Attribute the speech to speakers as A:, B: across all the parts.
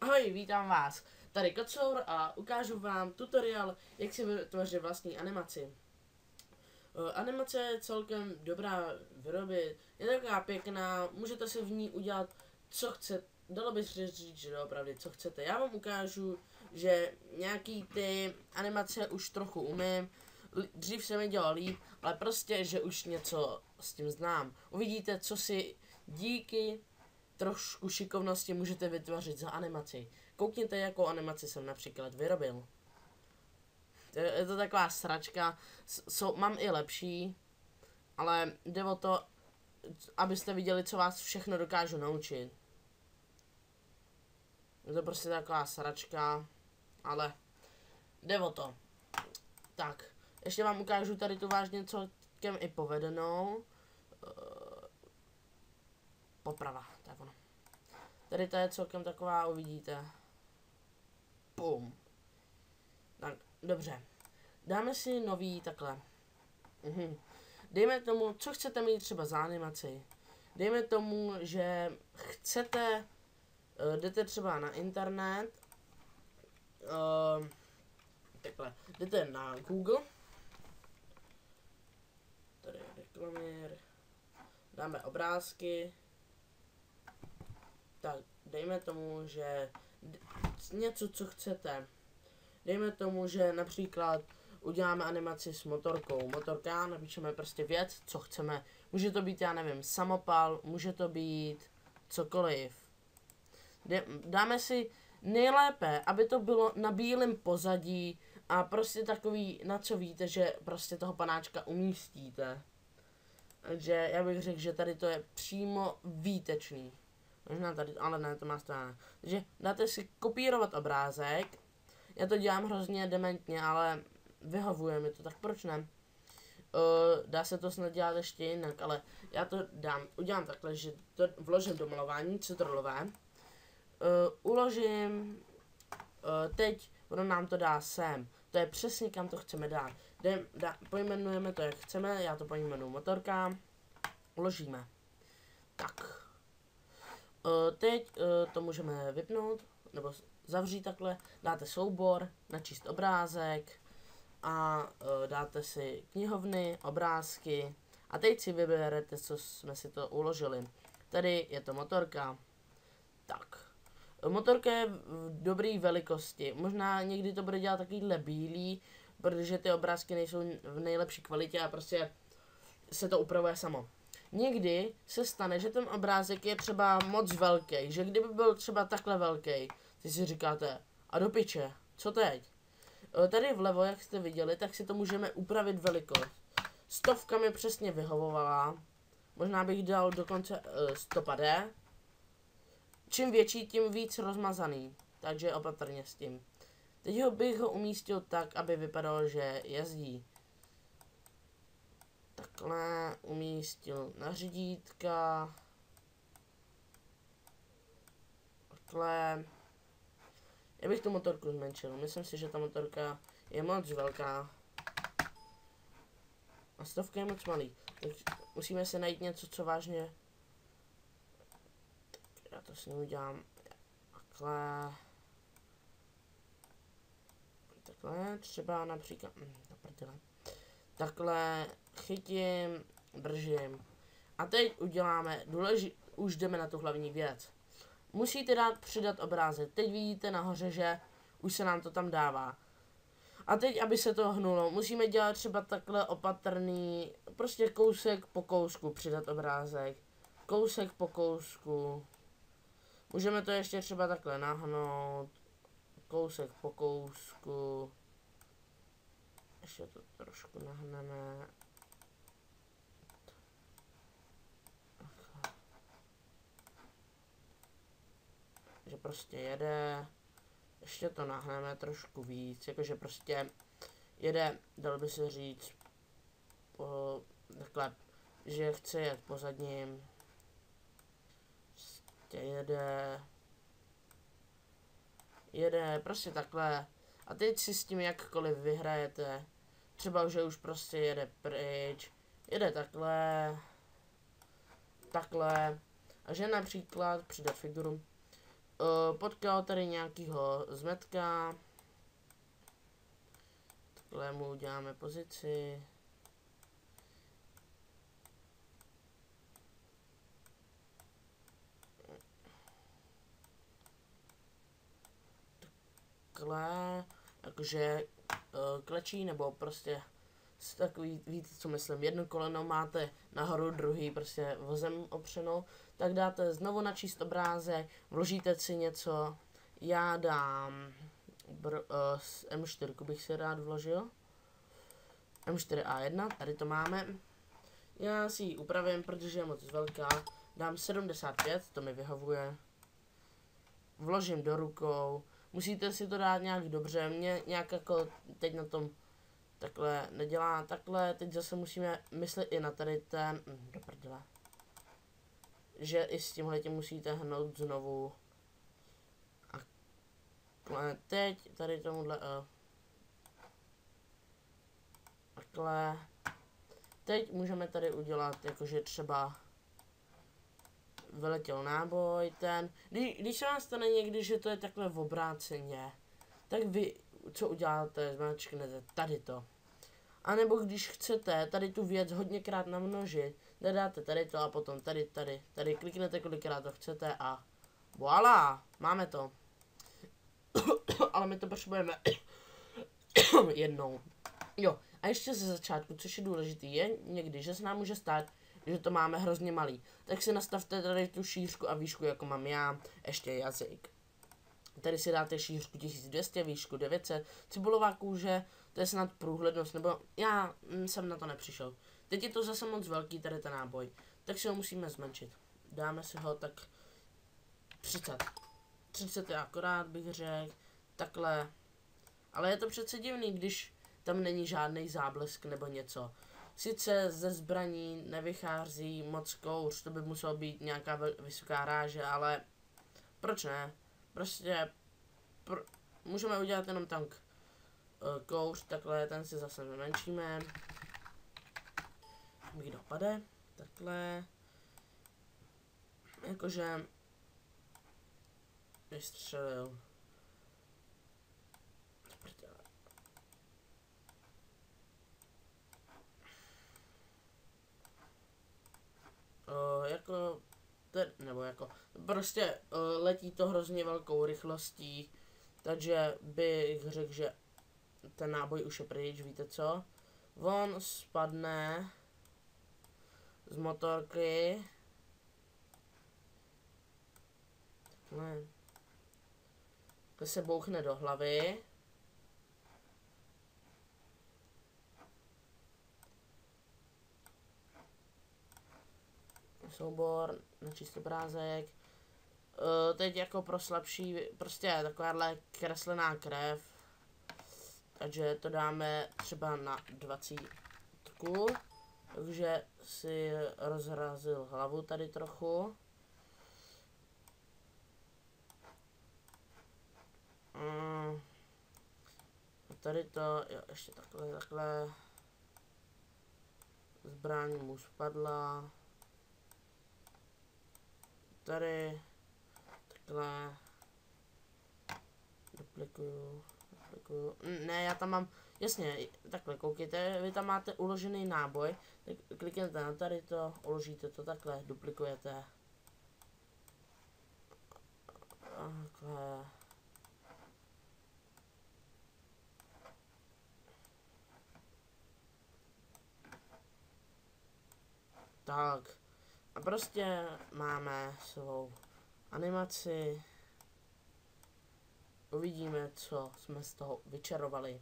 A: Ahoj, vítám vás. Tady Kocour a ukážu vám tutoriál, jak si vytvořit vlastní animaci. Animace je celkem dobrá vyrobit, je taková pěkná, můžete si v ní udělat co chcete, dalo by se říct, že opravdu co chcete. Já vám ukážu, že nějaký ty animace už trochu umím, dřív jsem je dělal líp, ale prostě, že už něco s tím znám. Uvidíte, co si díky trošku šikovnosti můžete vytvořit za animaci. Koukněte, jakou animaci jsem například vyrobil. Je to taková sračka, mám i lepší, ale jde o to, abyste viděli, co vás všechno dokážu naučit. Je to prostě taková sračka, ale jde o to. Tak, ještě vám ukážu tady tu vážně celkem i povedenou. Poprava, tak ono. Tady to je celkem taková, uvidíte. Pum. Tak, dobře. Dáme si nový takhle. Dejme tomu, co chcete mít třeba za animaci. Dejme tomu, že chcete, jdete třeba na internet, takhle, jdete na Google, tady je reklamír, dáme obrázky, tak dejme tomu, že něco, co chcete. Dejme tomu, že například uděláme animaci s motorkou. Motorka, napíšeme prostě věc, co chceme. Může to být, já nevím, samopal, může to být cokoliv. Dáme si nejlépe, aby to bylo na bílém pozadí a prostě takový, na co víte, že prostě toho panáčka umístíte. Takže já bych řekl, že tady to je přímo výtečný. Možná tady, ale ne, to má strana. Takže dáte si kopírovat obrázek. Já to dělám hrozně dementně, ale vyhovuje mi to, tak proč ne? Dá se to snad dělat ještě jinak, ale já to udělám takhle, že to vložím do malování, citrolové. Uložím, teď ono nám to dá sem. To je přesně kam to chceme dát. Pojmenujeme to jak chceme, já to pojmenuji motorka. Uložíme. Tak. Teď to můžeme vypnout, nebo zavřít takhle, dáte soubor, načíst obrázek a dáte si knihovny, obrázky a teď si vyberete, co jsme si to uložili. Tady je to motorka. Tak. Motorka je v dobré velikosti. Možná někdy to bude dělat takovýhle bílý, protože ty obrázky nejsou v nejlepší kvalitě a prostě se to upravuje samo. Někdy se stane, že ten obrázek je třeba moc velký, že kdyby byl třeba takhle velký, ty si říkáte, a do piče, co teď? Tady vlevo, jak jste viděli, tak si to můžeme upravit velikost. 100 mi přesně vyhovovala, možná bych dal dokonce 100D. Čím větší, tím víc rozmazaný, takže opatrně s tím. Teď bych ho umístil tak, aby vypadalo, že jezdí. Takhle umístil na řídítka. Takhle. Já bych tu motorku zmenšil. Myslím si, že ta motorka je moc velká. A 100 je moc malý. Tak musíme si najít něco, co vážně. Tak já to s ním udělám. Takhle. Takhle. Třeba například. Takhle chytím, držím. A teď uděláme, už jdeme na tu hlavní věc. Musíte přidat obrázek. Teď vidíte nahoře, že už se nám to tam dává. A teď, aby se to hnulo, musíme dělat třeba takhle opatrný, prostě kousek po kousku přidat obrázek. Kousek po kousku. Můžeme to ještě třeba takhle nahnout. Kousek po kousku. Ještě to trošku nahneme. Že prostě jede. Ještě to nahneme trošku víc. Jakože prostě jede, dalo by se říct, takhle, že chce jet po zadním. Prostě jede, prostě takhle. A teď si s tím jakkoliv vyhrajete. Třeba, že už prostě jede pryč, jede takhle, a že například přidat figuru, potkal tady nějakýho zmetka. Takhle mu uděláme pozici. Takhle, jakože klečí, nebo prostě takový, víte co myslím, jedno koleno máte nahoru, druhý prostě vozem opřenou, tak dáte znovu načíst obrázek, vložíte si něco, já dám z M4 bych si rád vložil, M4A1, tady to máme, já si ji upravím, protože je moc velká, dám 75, to mi vyhovuje, vložím do rukou, musíte si to dát nějak dobře, mě nějak jako teď na tom takhle nedělá takhle, teď zase musíme myslet i na tady ten, do prdele, že i s tímhletím musíte hnout znovu. A teď tady tomuhle, takhle, teď můžeme tady udělat, jakože třeba vyletěl náboj, ten, když se vám stane někdy, že to je takhle v obráceně, tak vy, co uděláte, zmáčknete tady to. A nebo když chcete tady tu věc hodněkrát namnožit, dáte tady to a potom tady kliknete kolikrát to chcete a voilà, máme to. Ale my to potřebujeme jednou. Jo, a ještě ze začátku, což je důležitý, je někdy, že se nám může stát, že to máme hrozně malý. Tak si nastavte tady tu šířku a výšku, jako mám já, ještě jazyk. Tady si dáte šířku 1200, výšku 900, cibulová kůže, to je snad průhlednost, nebo já jsem na to nepřišel. Teď je to zase moc velký, tady ten náboj, tak si ho musíme zmenšit. Dáme si ho tak 30. 30 je akorát, bych řekl, takhle. Ale je to přece divný, když tam není žádný záblesk nebo něco. Sice ze zbraní nevychází moc kouř, to by muselo být nějaká vysoká ráže, ale proč ne? Prostě můžeme udělat jenom tank kouř, takhle, ten si zase zmenšíme. Když dopade, takhle. Jakože vystřelil. Jako, nebo jako, prostě letí to hrozně velkou rychlostí, takže bych řekl, že ten náboj už je pryč, víte co? On spadne z motorky. Takhle. To se bouchne do hlavy. Soubor, načíst obrázek. Teď jako pro slabší, prostě takováhle kreslená krev. Takže to dáme třeba na 20. Takže si rozrazil hlavu tady trochu. A tady to, jo, ještě takhle. Zbraň mu spadla. Tady, takhle. Duplikuju. Ne, já tam mám, jasně, takhle, koukejte, vy tam máte uložený náboj, tak klikněte na tady to, uložíte to takhle, duplikujete. Takhle. Tak. A prostě máme svou animaci. Uvidíme, co jsme z toho vyčarovali.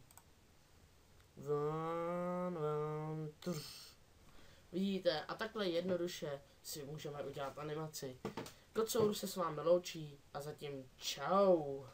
A: Vidíte, a takhle jednoduše si můžeme udělat animaci. Kocour se s vámi loučí a zatím čau.